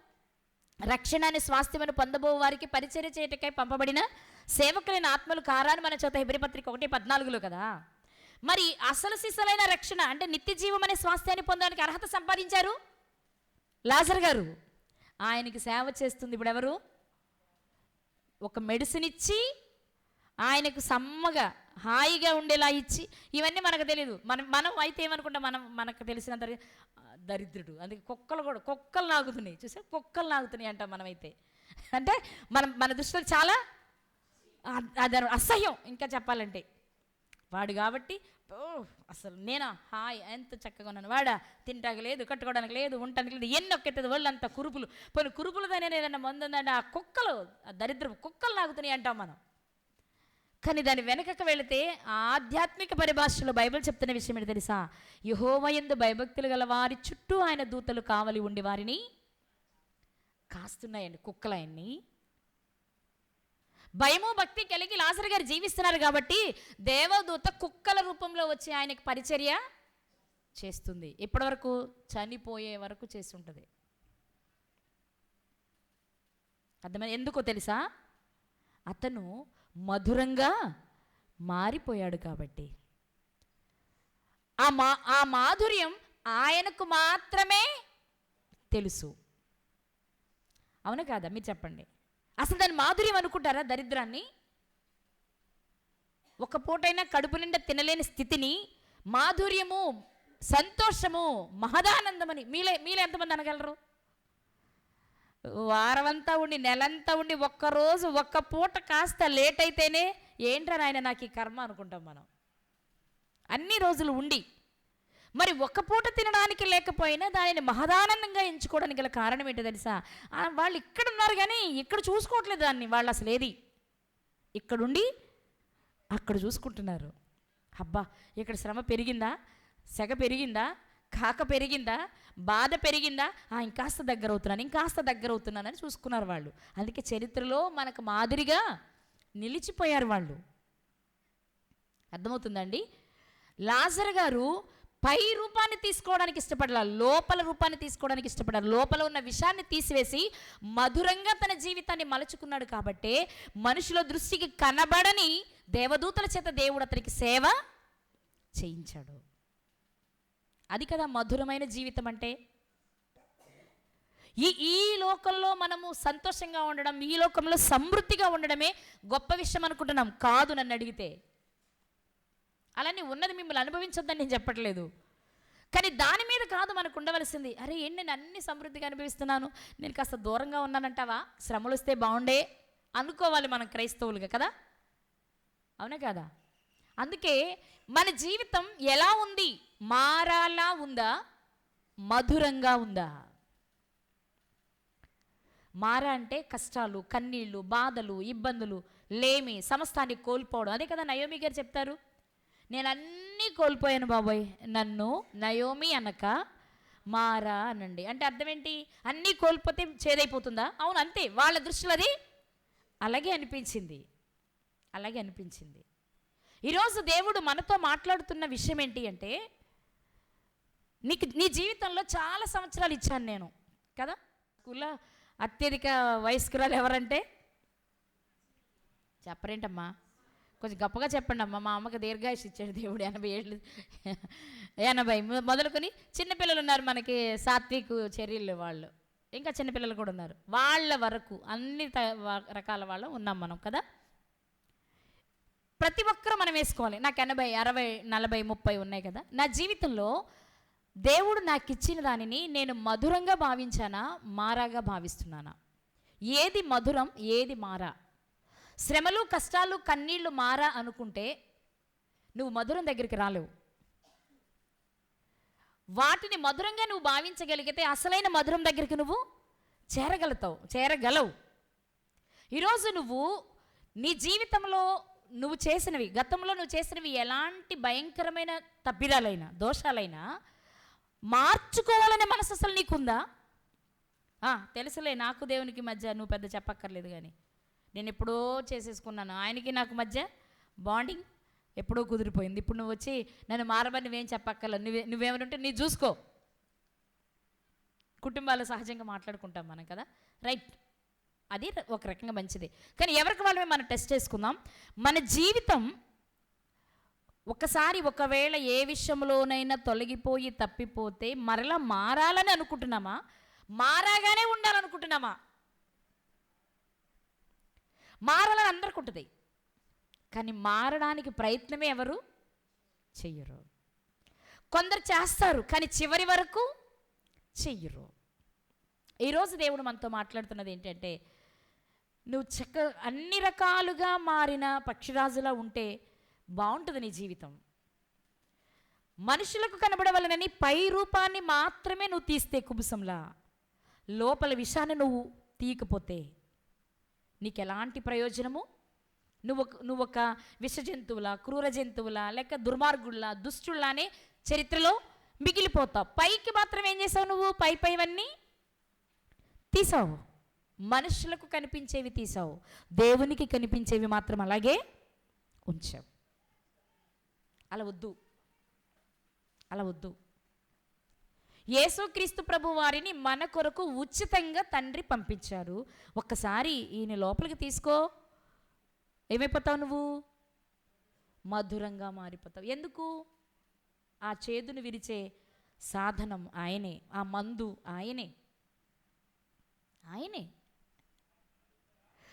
రక్షణాన్ని స్వాస్థ్యమను పొందబో వారికి పరిచర్య చేయటకై పంపబడిన సేవకులైన ఆత్మలు కారా అని మన చోత హెబ్రీ పత్రిక 1:14 కదా. మరి అసలు సిసలైన రక్షణ అంటే నిత్య జీవం అనే స్వాస్థ్యాన్ని పొందడానికి అర్హత సంపాదించారు లాజర్ గారు. ఆయనకి సేవ చేస్తుంది ఇప్పుడు ఎవరు? ఒక మెడిసిన్ ఇచ్చి ఆయనకు సమ్మగా హాయిగా ఉండేలా ఇచ్చి, ఇవన్నీ మనకు తెలియదు. మనం అయితే ఏమనుకుంటాం? మనకు తెలిసినంత దరిద్రుడు. అందుకే కుక్కలు నాగుతున్నాయి, చూసా, కుక్కలు నాగుతున్నాయి అంటాం మనమైతే. అంటే మన దృష్టిలో చాలా అది అసహ్యం. ఇంకా చెప్పాలంటే వాడు కాబట్టి అసలు నేనా హాయ్ ఎంత చక్కగా ఉన్నాను, వాడా తింటానికి లేదు, కట్టుకోవడానికి లేదు, ఉండటానికి లేదు, ఎన్ని ఒక్కెత్తది ఒళ్ళంతా కురుపులు. పోనీ కురుపులతోనే ఏదైనా మందు ఉందంటే ఆ కుక్కలు, ఆ దరిద్రపు కుక్కలు నాగుతున్నాయి అంటాం మనం. కానీ దాని వెనకకు వెళితే ఆధ్యాత్మిక పరిభాషలో బైబిల్ చెప్తున్న విషయం ఏంటి తెలుసా? యెహోవా యందు భయభక్తులు గల వారి చుట్టూ ఆయన దూతలు కావలి ఉండి వారిని కాస్తున్నాయండి. కుక్కలు ఆయన్ని భయము భక్తి కలిగి లాజరు గారు జీవిస్తున్నారు కాబట్టి దేవదూత కుక్కల రూపంలో వచ్చి ఆయనకి పరిచర్య చేస్తుంది. ఇప్పటి వరకు చనిపోయే వరకు చేస్తుంటుంది. అర్థమైంది? ఎందుకో తెలుసా? అతను మధురంగా మారిపోయాడు కాబట్టి. ఆ మాధుర్యం ఆయనకు మాత్రమే తెలుసు. అవును కాదా? మీరు చెప్పండి. అసలు దాని మాధుర్యం అనుకుంటారా దరిద్రాన్ని? ఒక పూటైనా కడుపు నిండా తినలేని స్థితిని మాధుర్యము, సంతోషము, మహదానందమని మీలో ఎంతమంది అనగలరు? వారమంతా ఉండి, నెలంతా ఉండి, ఒక్కరోజు ఒక్క పూట కాస్త లేట్ అయితేనే ఏంట్రా నాయన నాకు ఈ కర్మ అనుకుంటాం మనం. అన్ని రోజులు ఉండి మరి ఒక్క పూట తినడానికి లేకపోయినా దానిని మహదానందంగా ఎంచుకోవడానికి గల కారణం ఏంటో తెలుసా? వాళ్ళు ఇక్కడ ఉన్నారు కానీ ఇక్కడ చూసుకోవట్లేదు దాన్ని. వాళ్ళు అసలు ఏది ఇక్కడుండి అక్కడ చూసుకుంటున్నారు. అబ్బా, ఇక్కడ శ్రమ పెరిగిందా, సెగ పెరిగిందా, కాక పెరిగిందా, బాధ పెరిగిందా, ఇంకాస్త దగ్గర అవుతున్నానని చూసుకున్నారు వాళ్ళు. అందుకే చరిత్రలో మనకు మాదిరిగా నిలిచిపోయారు వాళ్ళు. అర్థమవుతుందండి? లాజరు గారు పై రూపాన్ని తీసుకోవడానికి ఇష్టపడాలి, లోపల రూపాన్ని తీసుకోవడానికి ఇష్టపడాలి. లోపల ఉన్న విషయాన్ని తీసివేసి మధురంగా తన జీవితాన్ని మలుచుకున్నాడు. కాబట్టే మనుషుల దృష్టికి కనబడని దేవదూతల చేత దేవుడు అతనికి సేవ చేయించాడు. అది కదా మధురమైన జీవితం అంటే. ఈ లోకంలో మనము సంతోషంగా ఉండడం, ఈ లోకంలో సమృద్ధిగా ఉండడమే గొప్ప విషయం అనుకుంటున్నాం. కాదు, నన్ను అడిగితే. అలానే ఉన్నది మిమ్మల్ని అనుభవించొద్దని నేను చెప్పట్లేదు, కానీ దాని మీద కాదు మనకు ఉండవలసింది. అరే ఏంటి నేను అన్ని సమృద్ధిగా అనుభవిస్తున్నాను, నేను కాస్త దూరంగా ఉన్నానంటావా, శ్రమలు వస్తే బాగుండే అనుకోవాలి మనం క్రైస్తవులుగా, కదా? అవునా కదా? అందుకే మన జీవితం ఎలా ఉంది? మారాలా ఉందా, మధురంగా ఉందా? మారా అంటే కష్టాలు, కన్నీళ్ళు, బాధలు, ఇబ్బందులు, లేమి, సమస్తాన్ని కోల్పోవడం. అదే కదా నయోమి గారు చెప్తారు, నేను అన్నీ కోల్పోయాను బాబోయ్, నన్ను నయోమి అనక మారా అనండి. అంటే అర్థం ఏంటి? అన్నీ కోల్పోతే చేదైపోతుందా? అవును, అంతే. వాళ్ళ దృష్టిలో అది అలాగే అనిపించింది. ఈరోజు దేవుడు మనతో మాట్లాడుతున్న విషయం ఏంటి అంటే, నీ జీవితంలో చాలా సంవత్సరాలు ఇచ్చాను నేను, కదా? స్కూల్లో అత్యధిక వయస్కురాలు ఎవరంటే చెప్పరేంటమ్మా? కొంచెం గొప్పగా చెప్పండి అమ్మ. మా అమ్మకి దీర్ఘాయుష్ ఇచ్చాడు దేవుడు, 80 ఏళ్ళు, 80 మొదలుకొని. చిన్నపిల్లలు ఉన్నారు మనకి, సాత్విక్ చర్యలు వాళ్ళు, ఇంకా చిన్నపిల్లలు కూడా ఉన్నారు. వాళ్ళ వరకు అన్ని రకాల వాళ్ళు ఉన్నాం మనం, కదా? ప్రతి ఒక్కరూ మనం వేసుకోవాలి. నాకు 80, 60, 40, 30 ఉన్నాయి కదా. నా జీవితంలో దేవుడు నాకు ఇచ్చిన దానిని నేను మధురంగా భావించానా, మారాగా భావిస్తున్నానా? ఏది మధురం, ఏది మారా? శ్రమలు, కష్టాలు, కన్నీళ్లు మారా అనుకుంటే నువ్వు మధురం దగ్గరికి రాలేవు. వాటిని మధురంగా నువ్వు భావించగలిగితే అసలైన మధురం దగ్గరికి నువ్వు చేరగలవు. ఈరోజు నువ్వు నీ జీవితంలో నువ్వు చేసినవి, గతంలో నువ్వు చేసినవి ఎలాంటి భయంకరమైన తప్పిదాలైనా, దోషాలైనా మార్చుకోవాలనే మనసు అసలు నీకుందా? తెలుసులే, నాకు దేవునికి మధ్య నువ్వు పెద్ద చెప్పక్కర్లేదు, కానీ నేను ఎప్పుడో చేసేసుకున్నాను, ఆయనకి నాకు మధ్య బాండింగ్ ఎప్పుడో కుదిరిపోయింది. ఇప్పుడు నువ్వు వచ్చి నన్ను మారబని నువ్వేం చెప్పక్కర్లేదు, నువ్వేమంటే నీ చూసుకో. కుటుంబాలు సహజంగా మాట్లాడుకుంటాం మనం, కదా? రైట్, అది ఒక రకంగా మంచిది. కానీ ఎవరికి వాళ్ళమే మనం టెస్ట్ చేసుకుందాం. మన జీవితం ఒకవేళ ఏ విషయంలోనైనా తొలగిపోయి తప్పిపోతే మరలా మారాలని అనుకుంటున్నామా, మారాగానే ఉండాలనుకుంటున్నామా? మారాలని అందరికి ఉంటుంది, కానీ మారడానికి ప్రయత్నమే ఎవరు చెయ్యరు. కొందరు చేస్తారు, కానీ చివరి వరకు చెయ్యరు. ఈరోజు దేవుడు మనతో మాట్లాడుతున్నది ఏంటంటే, నువ్వు అన్ని రకాలుగా మారిన పక్షిరాజులా ఉంటే బాగుంటుంది నీ జీవితం. మనుషులకు కనబడవలనని పై రూపాన్ని మాత్రమే నువ్వు తీస్తే కుబుసంలా, లోపల విషయాన్ని నువ్వు తీయకపోతే నీకు ఎలాంటి ప్రయోజనము? నువ్వు ఒక విష జంతువులా, క్రూర జంతువులా, లేక దుర్మార్గుల్లా, దుష్టుల్లానే చరిత్రలో మిగిలిపోతావు. పైకి మాత్రం ఏం చేసావు? నువ్వు పైవన్నీ తీసావు, మనుషులకు కనిపించేవి తీసావు, దేవునికి కనిపించేవి మాత్రం అలాగే ఉంచావు. అలా వద్దు. యేసుక్రీస్తు ప్రభు వారిని మన కొరకు ఉచితంగా తండ్రి పంపించారు. ఒక్కసారి ఈయన లోపలికి తీసుకో, ఏమైపోతావు? నువ్వు మధురంగా మారిపోతావు. ఎందుకు? ఆ చేదును విరిచే సాధనం ఆయనే, ఆ మందు ఆయనే.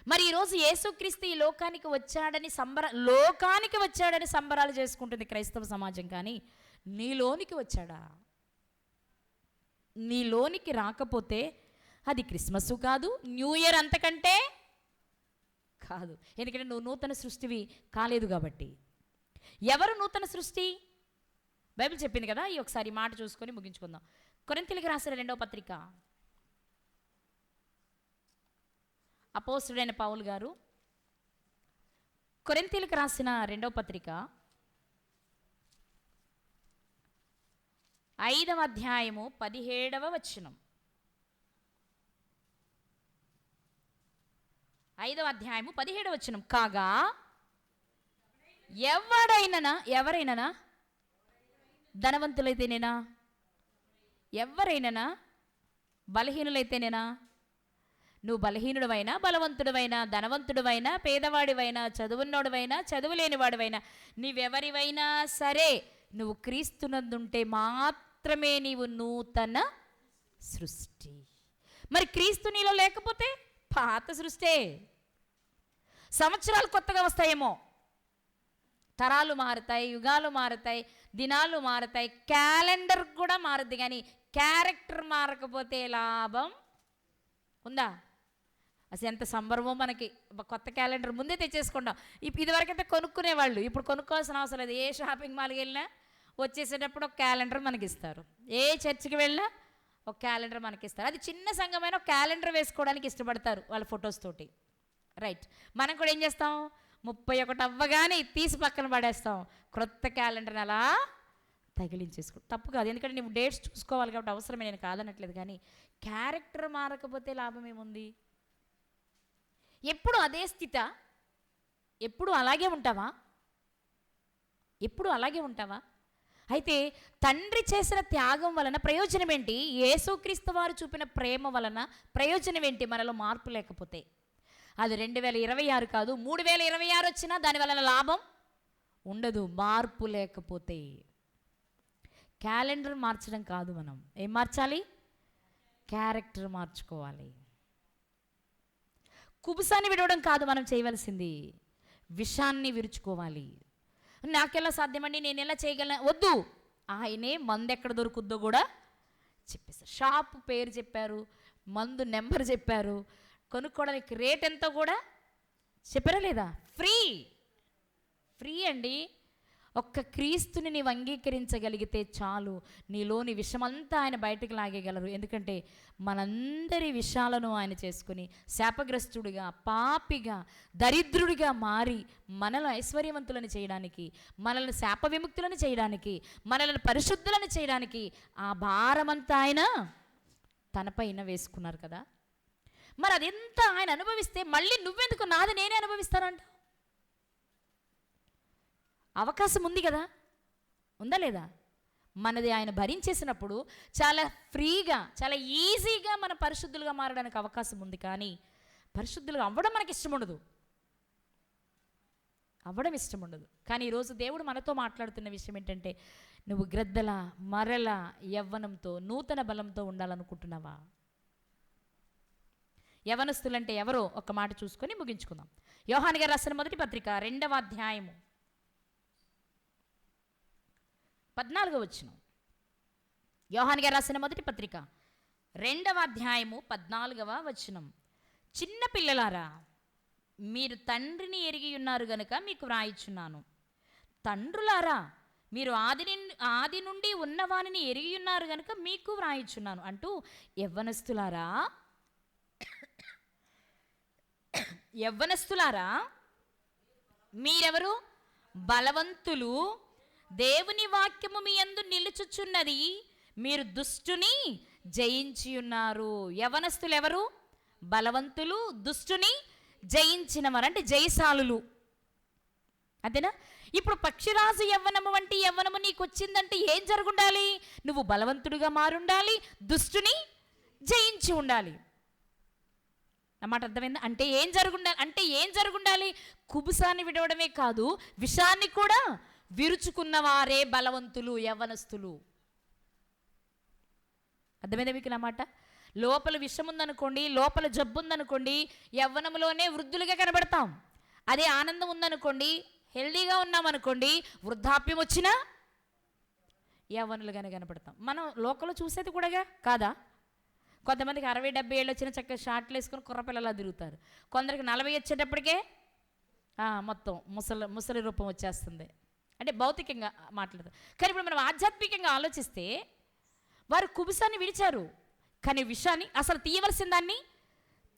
మరి ఈరోజు యేసుక్రీస్తు ఈ లోకానికి వచ్చాడని సంబరాలు చేసుకుంటుంది క్రైస్తవ సమాజం. కానీ నీలోనికి వచ్చాడా? నీలోనికి రాకపోతే అది క్రిస్మస్ కాదు, న్యూ ఇయర్ అంతకంటే కాదు. ఎందుకంటే నువ్వు నూతన సృష్టివి కాలేదు కాబట్టి. ఎవరు నూతన సృష్టి? బైబిల్ చెప్పింది కదా. ఈ ఒకసారి మాట చూసుకొని ముగించుకుందాం. కొరింథీయులకు రాసిన 2వ పత్రిక, అపోస్తలుడైన పౌలు గారు కొరింథీయులకు రాసిన 2వ పత్రిక 5వ అధ్యాయము 17వ వచనం. 5వ అధ్యాయము 17వ వచనం. కాగా ఎవరైనా ధనవంతులైతేనేనా, ఎవరైనా బలహీనులైతేనేనా, నువ్వు బలహీనుడివైనా బలవంతుడివైనా, ధనవంతుడివైనా పేదవాడివైనా, చదువున్నోడివైనా చదువులేనివాడివైనా, నీవెవరివైనా సరే, నువ్వు క్రీస్తునందుంటే మాత్రమే నీవు నూతన సృష్టి. మరి క్రీస్తు నీలో లేకపోతే పాత సృష్టే. సంవత్సరాలు కొత్తగా వస్తాయేమో, తరాలు మారుతాయి, యుగాలు మారుతాయి, దినాలు మారుతాయి, క్యాలెండర్ కూడా మారుద్ది. కానీ క్యారెక్టర్ మారకపోతే లాభం ఉందా? అసలు ఎంత సంబరమో మనకి. కొత్త క్యాలెండర్ ముందే తెచ్చేసుకుంటాం. ఇదివరకైతే కొనుక్కునేవాళ్ళు, ఇప్పుడు కొనుక్కోవాల్సిన అవసరం లేదు. ఏ షాపింగ్ మాల్కి వెళ్ళినా వచ్చేసేటప్పుడు ఒక క్యాలెండర్ మనకి ఇస్తారు. ఏ చర్చికి వెళ్ళినా ఒక క్యాలెండర్ మనకి ఇస్తారు. అది చిన్న సంఘమైన ఒక క్యాలెండర్ వేసుకోవడానికి ఇష్టపడతారు వాళ్ళ ఫొటోస్ తోటి. రైట్. మనం కూడా ఏం చేస్తాం, 31 అవ్వగానే తీసి పక్కన పడేస్తాం. క్రొత్త క్యాలెండర్ని అలా తగిలించేసుకో. తప్పు కాదు, ఎందుకంటే నువ్వు డేట్స్ చూసుకోవాలి కాబట్టి అవసరమే, నేను కాదనట్లేదు. కానీ క్యారెక్టర్ మారకపోతే లాభం ఏముంది? ఎప్పుడు అదే స్థితి? ఎప్పుడు అలాగే ఉంటావా? అయితే తండ్రి చేసిన త్యాగం వలన ప్రయోజనం ఏంటి? యేసుక్రీస్తు వారు చూపిన ప్రేమ వలన ప్రయోజనం ఏంటి? మనలో మార్పు లేకపోతే అది 2026 కాదు, 3026 వచ్చినా దాని వలన లాభం ఉండదు. మార్పు లేకపోతే. క్యాలెండర్ మార్చడం కాదు, మనం ఏం మార్చాలి? క్యారెక్టర్ మార్చుకోవాలి. కుబుసాన్ని విడవడం కాదు మనం చేయవలసింది, విషాన్ని విరుచుకోవాలి. నాకెలా సాధ్యమండి, నేను ఎలా చేయగలను? వద్దు. ఆయనే మందు ఎక్కడ దొరుకుద్దో కూడా చెప్పేశారు. షాపు పేరు చెప్పారు, మందు నెంబర్ చెప్పారు, కొనుక్కోవడానికి రేట్ ఎంతో కూడా చెప్పారా లేదా? ఫ్రీ అండి. ఒక్క క్రీస్తుని నీవు అంగీకరించగలిగితే చాలు, నీలోని విషమంతా ఆయన బయటకు లాగేయగలరు. ఎందుకంటే మనందరి విషయాలను ఆయన చేసుకుని శాపగ్రస్తుడిగా, పాపిగా, దరిద్రుడిగా మారి మనల్ని ఐశ్వర్యవంతులను చేయడానికి, మనల్ని శాప విముక్తులను చేయడానికి, మనల్ని పరిశుద్ధులను చేయడానికి ఆ భారమంతా ఆయన తనపైన వేసుకున్నారు కదా. మరి అదెంత ఆయన అనుభవిస్తే మళ్ళీ నువ్వెందుకు నాది నేనే అనుభవిస్తానంట? అవకాశం ఉంది కదా, ఉందా లేదా? మనది ఆయన భరించేసినప్పుడు చాలా ఫ్రీగా, చాలా ఈజీగా మన పరిశుద్ధులుగా మారడానికి అవకాశం ఉంది. కానీ పరిశుద్ధులుగా అవ్వడం మనకి ఇష్టం ఉండదు. కానీ ఈరోజు దేవుడు మనతో మాట్లాడుతున్న విషయం ఏంటంటే, నువ్వు గ్రద్దల మరల యవ్వనంతో నూతన బలంతో ఉండాలనుకుంటున్నావా? యవనస్తులంటే ఎవరో ఒక మాట చూసుకొని ముగించుకుందాం. యోహాను గారు రాసిన మొదటి పత్రిక 2వ అధ్యాయము 14వ వచనం. యోహాను గారు రాసిన మొదటి పత్రిక 2వ అధ్యాయము 14వ వచనం. చిన్న పిల్లలారా, మీరు తండ్రిని ఎరిగి ఉన్నారు గనుక మీకు వ్రాయిచున్నాను. తండ్రులారా, మీరు ఆది నుండి ఉన్నవానిని ఎరిగి ఉన్నారు గనుక మీకు వ్రాయిచున్నాను అంటూ, యవ్వనస్తులారా మీరెవరు? బలవంతులు, దేవుని వాక్యము మీ యందు నిలుచుచున్నది, మీరు దుష్టుని జయించి ఉన్నారు. యవ్వనస్తులు ఎవరు? బలవంతులు, దుష్టుని జయించినవారు, అంటే జయశాలులు. అంతేనా? ఇప్పుడు పక్షిరాజు యవ్వనము వంటి యవ్వనము నీకు వచ్చిందంటే ఏం జరుగుండాలి? నువ్వు బలవంతుడిగా మారుండాలి, దుష్టుని జయించి ఉండాలి. అన్నమాట అర్థమైందా? అంటే ఏం జరుగుండాలి? కుబుసాన్ని విడవడమే కాదు, విషాన్ని కూడా విరుచుకున్నవారే బలవంతులు, యవ్వనస్తులు. అర్థమైందా మీకు నా మాట? లోపల విషం ఉందనుకోండి, లోపల జబ్బు ఉందనుకోండి, యవ్వనంలోనే వృద్ధులుగా కనబడతాం. అదే ఆనందం ఉందనుకోండి, హెల్దీగా ఉన్నామనుకోండి, వృద్ధాప్యం వచ్చినా యవ్వనులుగానే కనపడతాం. మనం లోకంలో చూసేది కూడా కాదా? కొంతమందికి 60-70 ఏళ్ళు వచ్చినా చక్కగా షార్ట్లు వేసుకొని కుర్రపిల్లలా తిరుగుతారు. కొందరికి 40 వచ్చేటప్పటికే మొత్తం ముసలి రూపం వచ్చేస్తుంది. అంటే భౌతికంగా మాట్లాడతారు. కానీ ఇప్పుడు మనం ఆధ్యాత్మికంగా ఆలోచిస్తే వారు కుబుసాన్ని విడిచారు, కానీ విషాన్ని అసలు తీయవలసిన దాన్ని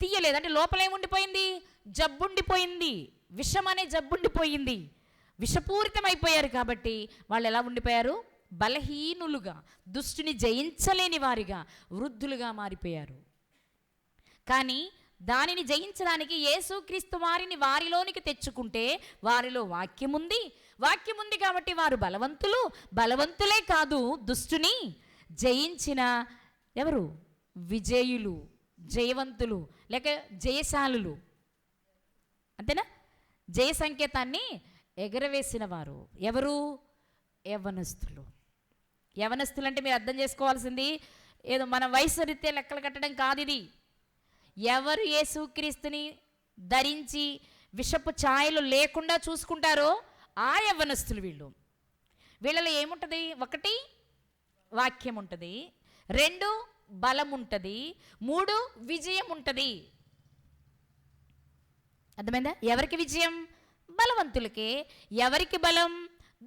తీయలేదు. అంటే లోపలేముండిపోయింది? జబ్బుండిపోయింది. విషం అనే జబ్బుండిపోయింది. విషపూరితమైపోయారు. కాబట్టి వాళ్ళు ఎలా ఉండిపోయారు? బలహీనులుగా, దుష్టుని జయించలేని వారిగా, వృద్ధులుగా మారిపోయారు. కానీ దానిని జయించడానికి యేసుక్రీస్తు వారిని వారిలోనికి తెచ్చుకుంటే వారిలో వాక్యం ఉంది. వాక్యం ఉంది కాబట్టి వారు బలవంతులే కాదు, దుష్టుని జయించిన ఎవరు? విజయులు, జయవంతులు, లేక జయశాలులు. అంతేనా? జయ సంకేతాన్ని ఎగరవేసిన వారు ఎవరు? యవ్వనస్తులు. యవ్వనస్తులు అంటే మీరు అర్థం చేసుకోవాల్సింది ఏదో మన వయసు రీత్యా లెక్కలు కట్టడం కాదు ఇది. ఎవరు యేసుక్రీస్తుని ధరించి విషపు ఛాయలు లేకుండా చూసుకుంటారో ఆ యవ్వనస్తులు వీళ్ళు. వీళ్ళలో ఏముంటుంది? 1 వాక్యం ఉంటుంది, 2 బలం ఉంటుంది, 3 విజయం ఉంటుంది. అర్థమైందా? ఎవరికి విజయం? బలవంతులకే. ఎవరికి బలం?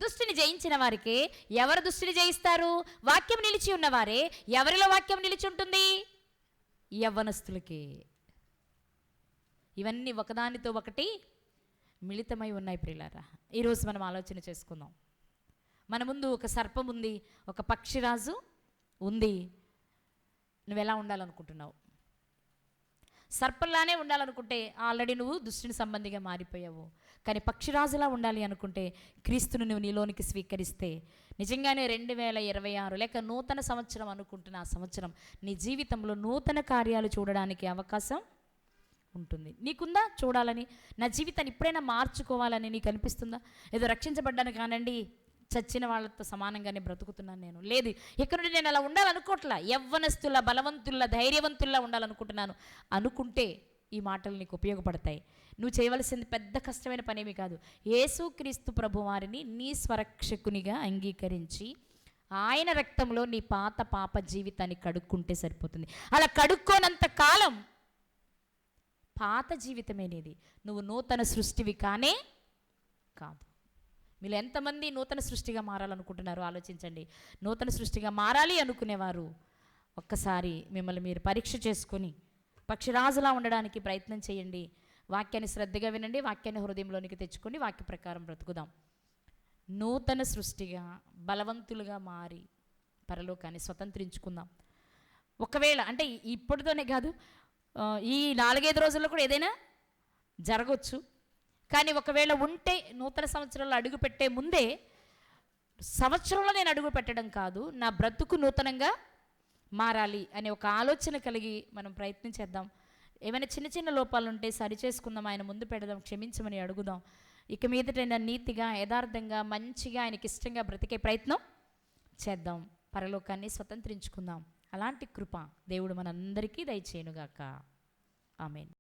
దుష్టిని జయించిన వారికి. ఎవరు దుష్టిని జయిస్తారు? వాక్యం నిలిచి ఉన్నవారే. ఎవరిలో వాక్యం నిలిచి ఉంటుంది? యవ్వనస్తులకే. ఇవన్నీ ఒకదానితో ఒకటి మిళితమై ఉన్నాయి ప్రియులారా. ఈరోజు మనం ఆలోచన చేసుకుందాం. మన ముందు ఒక సర్పం ఉంది, ఒక పక్షిరాజు ఉంది. నువ్వు ఎలా ఉండాలనుకుంటున్నావు? సర్పంలానే ఉండాలనుకుంటే ఆల్రెడీ నువ్వు దుష్టుని సంబంధిగా మారిపోయావు. కానీ పక్షిరాజులా ఉండాలి అనుకుంటే క్రీస్తును నువ్వు నీలోనికి స్వీకరిస్తే నిజంగానే 2026 లేక నూతన సంవత్సరం అనుకుంటున్న ఆ సంవత్సరం నీ జీవితంలో నూతన కార్యాలు చూడడానికి అవకాశం ఉంటుంది. నీకుందా చూడాలని? నా జీవితాన్ని ఇప్పుడైనా మార్చుకోవాలని నీకు అనిపిస్తుందా? ఏదో రక్షించబడ్డాను కానండి, చచ్చిన వాళ్ళతో సమానంగానే బ్రతుకుతున్నాను నేను. లేదు, ఇక్కడ నుండి నేను అలా ఉండాలనుకోవట్లా. యవ్వనస్తుల్లా, బలవంతుల్లా, ధైర్యవంతుల్లా ఉండాలనుకుంటున్నాను అనుకుంటే ఈ మాటలు నీకు ఉపయోగపడతాయి. నువ్వు చేయవలసింది పెద్ద కష్టమైన పనేమి కాదు. యేసుక్రీస్తు ప్రభువారిని నీ స్వరక్షకునిగా అంగీకరించి ఆయన రక్తంలో నీ పాప జీవితాన్ని కడుక్కుంటే సరిపోతుంది. అలా కడుక్కోనంత కాలం పాత జీవితమే నీది. నువ్వు నూతన సృష్టివి కానే కాదు. మీరు ఎంతమంది నూతన సృష్టిగా మారాలనుకుంటున్నారో ఆలోచించండి. నూతన సృష్టిగా మారాలి అనుకునేవారు ఒక్కసారి మిమ్మల్ని మీరు పరీక్ష చేసుకొని పక్షిరాజులా ఉండడానికి ప్రయత్నం చేయండి. వాక్యాన్ని శ్రద్ధగా వినండి, వాక్యాన్ని హృదయంలోనికి తెచ్చుకొని వాక్య ప్రకారం బ్రతుకుదాం. నూతన సృష్టిగా బలవంతులుగా మారి పరలోకాన్ని స్వతంత్రించుకుందాం. ఒకవేళ అంటే ఇప్పటితోనే కాదు, ఈ 4-5 రోజుల్లో కూడా ఏదైనా జరగవచ్చు. కానీ ఒకవేళ ఉంటే నూతన సంవత్సరంలో అడుగు పెట్టే ముందే, సంవత్సరంలో నేను అడుగు పెట్టడం కాదు, నా బ్రతుకు నూతనంగా మారాలి అనే ఒక ఆలోచన కలిగి మనం ప్రయత్నం చేద్దాం. ఏమైనా చిన్న చిన్న లోపాలు ఉంటే సరి చేసుకుందాం, ఆయన ముందు పెడదాం, క్షమించమని అడుగుదాం. ఇక మీదటైనా నీతిగా, యథార్థంగా, మంచిగా, ఆయనకి ఇష్టంగా బ్రతికే ప్రయత్నం చేద్దాం. పరలోకాన్ని స్వతంత్రించుకుందాం. అలాంటి కృప దేవుడు మనందరికీ దయచేయునుగాక. ఆమేన్.